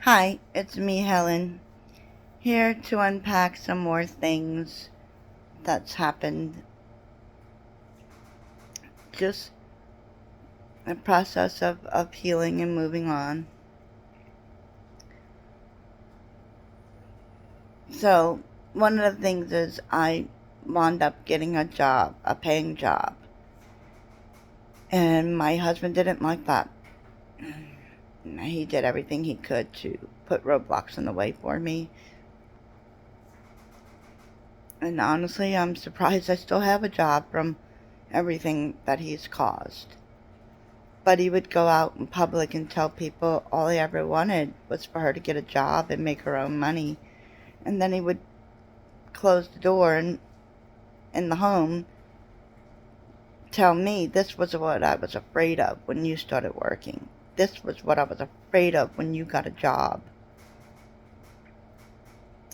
Hi, it's me, Helen, here to unpack some more things that's happened. Just a process of healing and moving on. So, one of the things is I wound up getting a job, a paying job. And my husband didn't like that. He did everything he could to put roadblocks in the way for me. And honestly, I'm surprised I still have a job from everything that he's caused. But he would go out in public and tell people all he ever wanted was for her to get a job and make her own money. And then he would close the door in the home, tell me this was what I was afraid of when you started working. This was what I was afraid of when you got a job.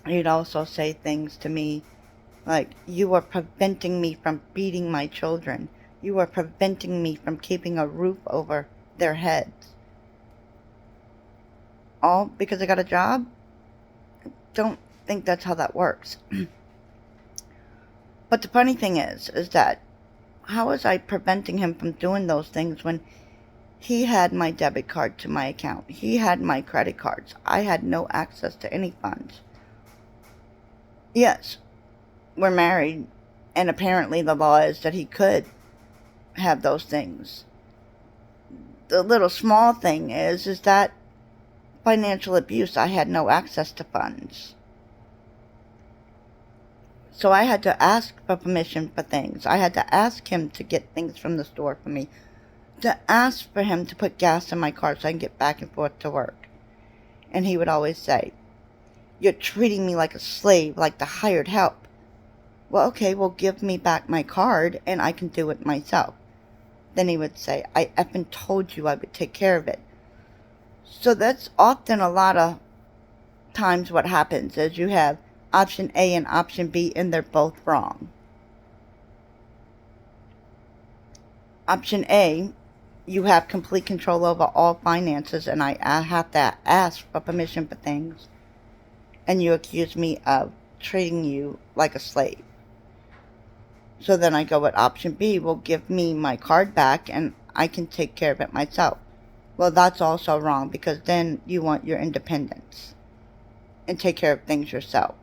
He'd also say things to me like, you are preventing me from feeding my children. You are preventing me from keeping a roof over their heads. All because I got a job? Don't think that's how that works. But the funny thing is that how was I preventing him from doing those things when he had my debit card to my account? He had my credit cards. I had no access to any funds. Yes, we're married, and apparently the law is that he could have those things. The little small thing is that financial abuse, I had no access to funds. So I had to ask for permission for things. I had to ask him to get things from the store for me. To ask for him to put gas in my car so I can get back and forth to work. And he would always say, you're treating me like a slave, like the hired help. Well, okay, well, give me back my card and I can do it myself. Then he would say, I effing told you I would take care of it. So that's often a lot of times what happens is you have option A and option B and they're both wrong. Option A, you have complete control over all finances and I have to ask for permission for things. And you accuse me of treating you like a slave. So then I go with option B, well, give me my card back and I can take care of it myself. Well, that's also wrong because then you want your independence and take care of things yourself.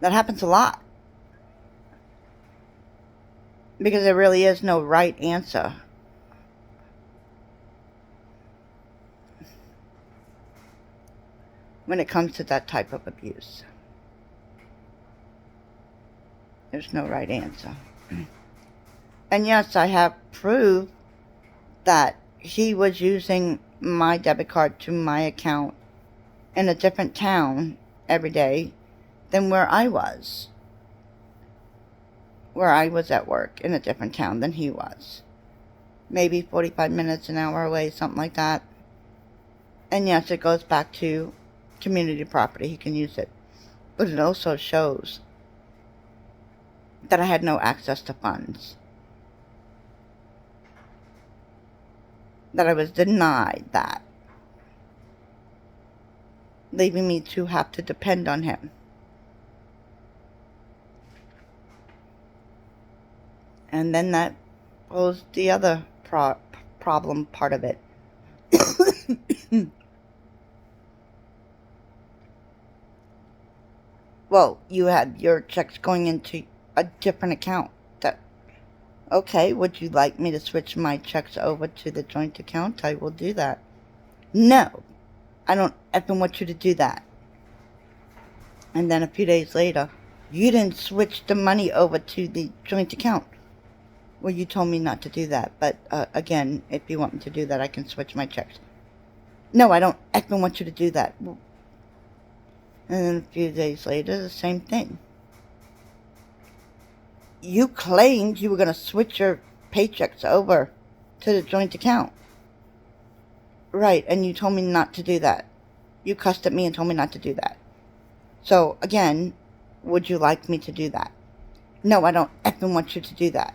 That happens a lot because there really is no right answer. When it comes to that type of abuse. There's no right answer. And yes, I have proof that he was using my debit card to my account in a different town every day than where I was. Where I was at work in a different town than he was. Maybe 45 minutes, an hour away, something like that. And yes, it goes back to community property. He can use it. But it also shows that I had no access to funds. That I was denied that. Leaving me to have to depend on him. And then that was the other problem part of it. Well, you had your checks going into a different account. Okay, would you like me to switch my checks over to the joint account? I will do that. No, I don't effing want you to do that. And then a few days later, you didn't switch the money over to the joint account. Well, you told me not to do that. But again, if you want me to do that, I can switch my checks. No, I don't effing want you to do that. And then a few days later, the same thing. You claimed you were going to switch your paychecks over to the joint account. Right, and you told me not to do that. You cussed at me and told me not to do that. So, again, would you like me to do that? No, I don't effing want you to do that.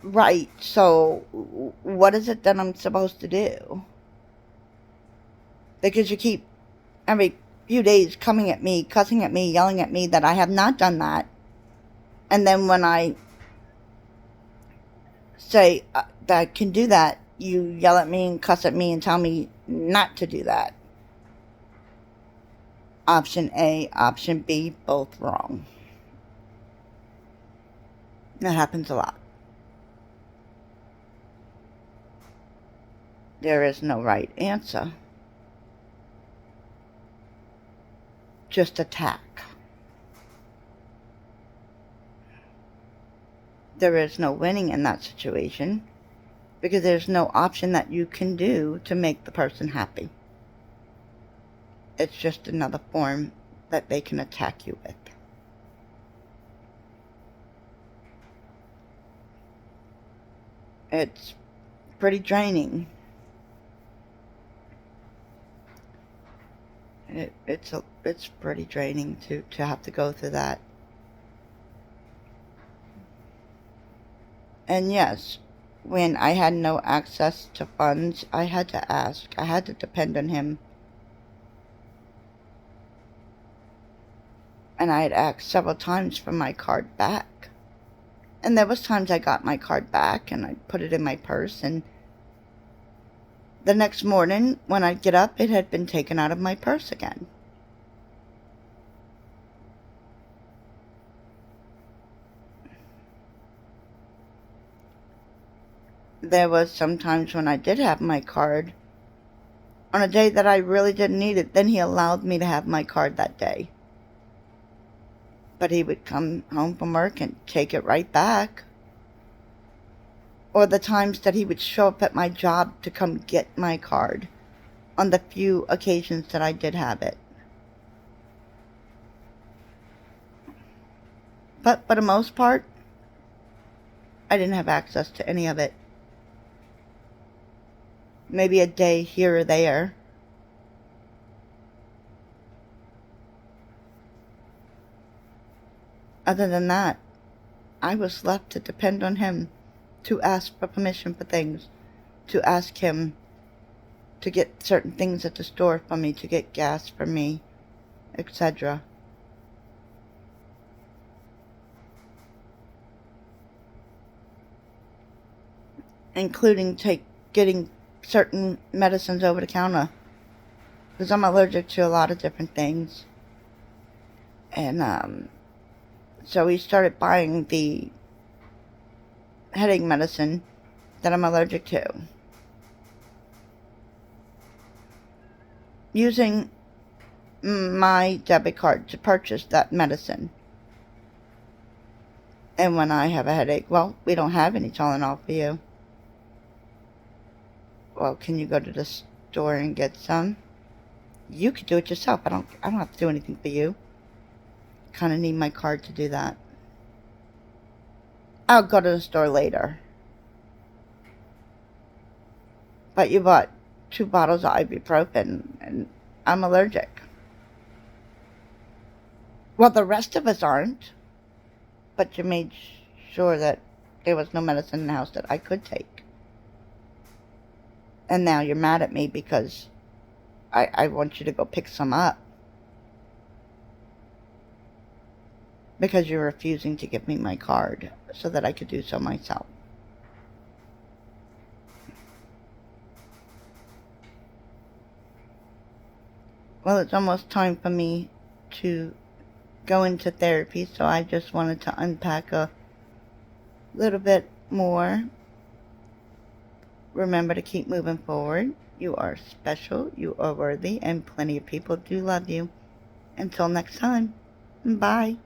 Right, so what is it that I'm supposed to do? Because you keep every few days coming at me, cussing at me, yelling at me that I have not done that. And then when I say that I can do that, you yell at me and cuss at me and tell me not to do that. Option A, option B, both wrong. That happens a lot. There is no right answer. Just attack. There is no winning in that situation because there's no option that you can do to make the person happy. It's just another form that they can attack you with. It's pretty draining. It's pretty draining to have to go through that. And yes, when I had no access to funds, I had to ask. I had to depend on him. And I had asked several times for my card back. And there was times I got my card back and I put it in my purse, and the next morning when I'd get up, it had been taken out of my purse again. There was sometimes when I did have my card, on a day that I really didn't need it, then he allowed me to have my card that day. But he would come home from work and take it right back. Or the times that he would show up at my job to come get my card on the few occasions that I did have it. But for the most part, I didn't have access to any of it. Maybe a day here or there. Other than that, I was left to depend on him, to ask for permission for things, to ask him to get certain things at the store for me, to get gas for me, etc. Including getting certain medicines over the counter, because I'm allergic to a lot of different things. And so we started buying the headache medicine that I'm allergic to, using my debit card to purchase that medicine. And when I have a headache, well, we don't have any Tylenol for you. Well, can you go to the store and get some? You could do it yourself. I don't have to do anything for you. Kind of need my card to do that. I'll go to the store later. But you bought 2 bottles of ibuprofen and I'm allergic. Well, the rest of us aren't. But you made sure that there was no medicine in the house that I could take. And now you're mad at me because I want you to go pick some up. Because you're refusing to give me my card so that I could do so myself. Well, it's almost time for me to go into therapy, so I just wanted to unpack a little bit more. Remember to keep moving forward. You are special, you are worthy, and plenty of people do love you. Until next time, bye.